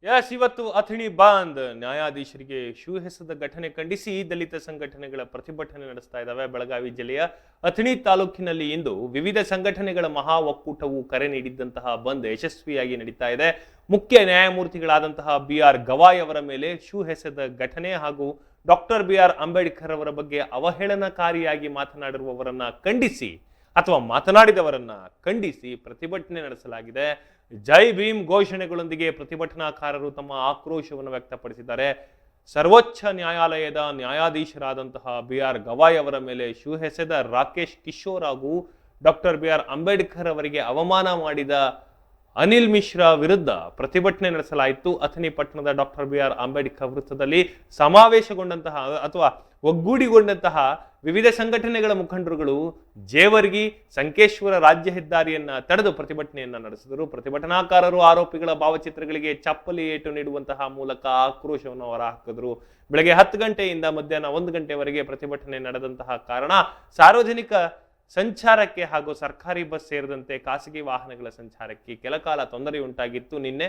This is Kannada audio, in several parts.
ಇವತ್ತು ಅಥಣಿ ಬಂದ್ ನ್ಯಾಯಾಧೀಶರಿಗೆ ಶೂ ಎಸೆದ ಘಟನೆ ಖಂಡಿಸಿ ದಲಿತ ಸಂಘಟನೆಗಳ ಪ್ರತಿಭಟನೆ ನಡೆಸ್ತಾ ಇದ್ದಾವೆ. ಬೆಳಗಾವಿ ಜಿಲ್ಲೆಯ ಅಥಣಿ ತಾಲೂಕಿನಲ್ಲಿ ಇಂದು ವಿವಿಧ ಸಂಘಟನೆಗಳ ಮಹಾ ಒಕ್ಕೂಟವು ಕರೆ ನೀಡಿದ್ದಂತಹ ಬಂದ್ ಯಶಸ್ವಿಯಾಗಿ ನಡೀತಾ ಇದೆ. ಮುಖ್ಯ ನ್ಯಾಯಮೂರ್ತಿಗಳಾದಂತಹ BR ಗವಾಯ್ ಅವರ ಮೇಲೆ ಶೂ ಎಸೆದ ಘಟನೆ ಹಾಗೂ ಡಾಕ್ಟರ್ BR ಅಂಬೇಡ್ಕರ್ ಅವರ ಬಗ್ಗೆ ಅವಹೇಳನಕಾರಿಯಾಗಿ ಮಾತನಾಡಿರುವವರನ್ನ ಖಂಡಿಸಿ ಅಥವಾ ಮಾತನಾಡಿದವರನ್ನ ಖಂಡಿಸಿ ಪ್ರತಿಭಟನೆ ನಡೆಸಲಾಗಿದೆ. ಜೈ ಭೀಮ್ ಘೋಷಣೆಗಳೊಂದಿಗೆ ಪ್ರತಿಭಟನಾಕಾರರು ತಮ್ಮ ಆಕ್ರೋಶವನ್ನು ವ್ಯಕ್ತಪಡಿಸಿದ್ದಾರೆ. ಸರ್ವೋಚ್ಚ ನ್ಯಾಯಾಲಯದ ನ್ಯಾಯಾಧೀಶರಾದಂತಹ BR ಗವಾಯ್ ಅವರ ಮೇಲೆ ಶೂ ಎಸೆದ ರಾಕೇಶ್ ಕಿಶೋರ್ ಹಾಗೂ ಡಾಕ್ಟರ್ BR ಅಂಬೇಡ್ಕರ್ ಅವರಿಗೆ ಅವಮಾನ ಮಾಡಿದ ಅನಿಲ್ ಮಿಶ್ರಾ ವಿರುದ್ಧ ಪ್ರತಿಭಟನೆ ನಡೆಸಲಾಯಿತು. ಅಥಣಿ ಪಟ್ಟಣದ ಡಾಕ್ಟರ್ BR ಅಂಬೇಡ್ಕರ್ ವೃತ್ತದಲ್ಲಿ ಸಮಾವೇಶಗೊಂಡಂತಹ ಅಥವಾ ಒಗ್ಗೂಡಿಗೊಂಡಂತಹ ವಿವಿಧ ಸಂಘಟನೆಗಳ ಮುಖಂಡರುಗಳು ಜೇವರ್ಗಿ ಸಂಕೇಶ್ವರ ರಾಜ್ಯ ಹೆದ್ದಾರಿಯನ್ನ ತಡೆದು ಪ್ರತಿಭಟನೆಯನ್ನ ನಡೆಸಿದರು. ಪ್ರತಿಭಟನಾಕಾರರು ಆರೋಪಿಗಳ ಭಾವಚಿತ್ರಗಳಿಗೆ ಚಪ್ಪಲಿ ಏಟು ನೀಡುವಂತಹ ಮೂಲಕ ಆಕ್ರೋಶವನ್ನು ಹೊರಹಾಕಿದರು. ಬೆಳಗ್ಗೆ 10 ಗಂಟೆಯಿಂದ ಮಧ್ಯಾಹ್ನ 1 ಗಂಟೆವರೆಗೆ ಪ್ರತಿಭಟನೆ ನಡೆದಂತಹ ಕಾರಣ ಸಾರ್ವಜನಿಕ ಸಂಚಾರಕ್ಕೆ ಹಾಗೂ ಸರ್ಕಾರಿ ಬಸ್ ಸೇರಿದಂತೆ ಖಾಸಗಿ ವಾಹನಗಳ ಸಂಚಾರಕ್ಕೆ ಕೆಲಕಾಲ ತೊಂದರೆ ಉಂಟಾಗಿತ್ತು ನಿನ್ನೆ.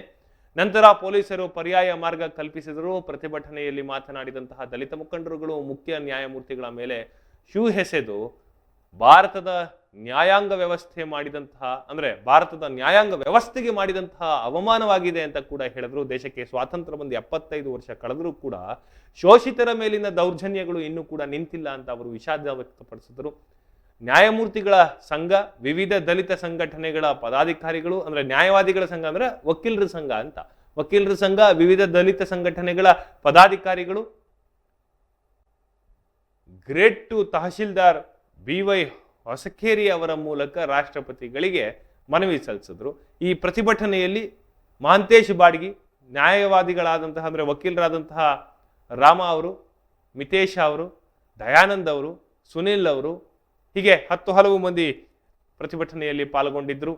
ನಂತರ ಪೊಲೀಸರು ಪರ್ಯಾಯ ಮಾರ್ಗ ಕಲ್ಪಿಸಿದರು. ಪ್ರತಿಭಟನೆಯಲ್ಲಿ ಮಾತನಾಡಿದಂತಹ ದಲಿತ ಮುಖಂಡರುಗಳು ಮುಖ್ಯ ನ್ಯಾಯಮೂರ್ತಿಗಳ ಮೇಲೆ ಶೂ ಎಸೆದು ಭಾರತದ ನ್ಯಾಯಾಂಗ ವ್ಯವಸ್ಥೆ ಮಾಡಿದಂತಹ ಭಾರತದ ನ್ಯಾಯಾಂಗ ವ್ಯವಸ್ಥೆಗೆ ಮಾಡಿದಂತಹ ಅವಮಾನವಾಗಿದೆ ಅಂತ ಕೂಡ ಹೇಳಿದ್ರು. ದೇಶಕ್ಕೆ ಸ್ವಾತಂತ್ರ್ಯ ಬಂದು 75 ವರ್ಷ ಕಳೆದರೂ ಕೂಡ ಶೋಷಿತರ ಮೇಲಿನ ದೌರ್ಜನ್ಯಗಳು ಇನ್ನೂ ಕೂಡ ನಿಂತಿಲ್ಲ ಅಂತ ಅವರು ವಿಷಾದ ವ್ಯಕ್ತಪಡಿಸಿದರು. ನ್ಯಾಯಮೂರ್ತಿಗಳ ಸಂಘ, ವಿವಿಧ ದಲಿತ ಸಂಘಟನೆಗಳ ಪದಾಧಿಕಾರಿಗಳು ನ್ಯಾಯವಾದಿಗಳ ಸಂಘ ವಕೀಲರ ಸಂಘ ಅಂತ, ವಕೀಲರ ಸಂಘ, ವಿವಿಧ ದಲಿತ ಸಂಘಟನೆಗಳ ಪದಾಧಿಕಾರಿಗಳು ಗ್ರೇಡ್ 2 ತಹಶೀಲ್ದಾರ್ BY ಹೊಸಕೇರಿ ಅವರ ಮೂಲಕ ರಾಷ್ಟ್ರಪತಿಗಳಿಗೆ ಮನವಿ ಸಲ್ಲಿಸಿದ್ರು. ಈ ಪ್ರತಿಭಟನೆಯಲ್ಲಿ ಮಹಾಂತೇಶ್ ಬಾಡ್ಗಿ, ನ್ಯಾಯವಾದಿಗಳಾದಂತಹ ವಕೀಲರಾದಂತಹ ರಾಮ ಅವರು, ಮಿತೇಶ್ ಅವರು, ದಯಾನಂದ್ ಅವರು, ಸುನಿಲ್ ಅವರು, ಹೀಗೆ ಹಲವು ಮಂದಿ ಪ್ರತಿಭಟನೆಯಲ್ಲಿ ಪಾಲ್ಗೊಂಡಿದ್ರು.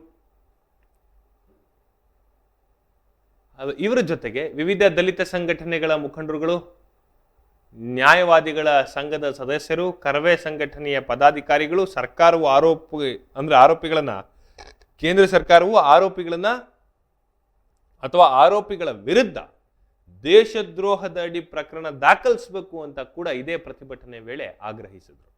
ಇವರ ಜೊತೆಗೆ ವಿವಿಧ ದಲಿತ ಸಂಘಟನೆಗಳ ಮುಖಂಡರುಗಳು, ನ್ಯಾಯವಾದಿಗಳ ಸಂಘದ ಸದಸ್ಯರು, ಕರವೇ ಸಂಘಟನೆಯ ಪದಾಧಿಕಾರಿಗಳು, ಸರ್ಕಾರವು ಆರೋಪಿಗಳನ್ನ ಕೇಂದ್ರ ಸರ್ಕಾರವು ಆರೋಪಿಗಳ ವಿರುದ್ಧ ದೇಶದ್ರೋಹದ ಅಡಿ ಪ್ರಕರಣ ದಾಖಲಿಸಬೇಕು ಅಂತ ಕೂಡ ಇದೇ ಪ್ರತಿಭಟನೆ ವೇಳೆ ಆಗ್ರಹಿಸಿದರು.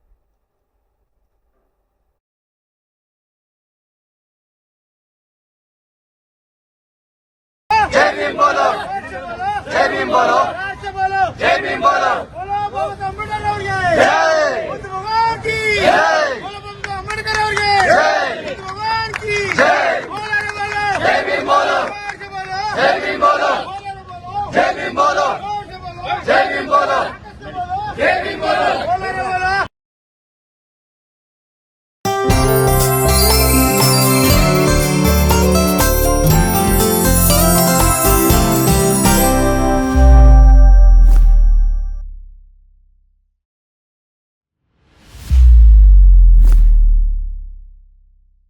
जय भीम बोलो, जय भीम बोलो, जय भीम बोलो, बोलो बाबा अंबेडकर ಅವರಿಗೆ ಜೈ, ಬುದ್ಧ ಭಗವಾನ್ ಕಿ ಜೈ, बोलो बाबा अंबेडकर ಅವರಿಗೆ ಜೈ, ಬುದ್ಧ ಭಗವಾನ್ ಕಿ ಜೈ, बोलो जय भीम बोलो, जय भीम बोलो, जय भीम बोलो, जय भीम बोलो, जय भीम बोलो, जय भीम बोलो.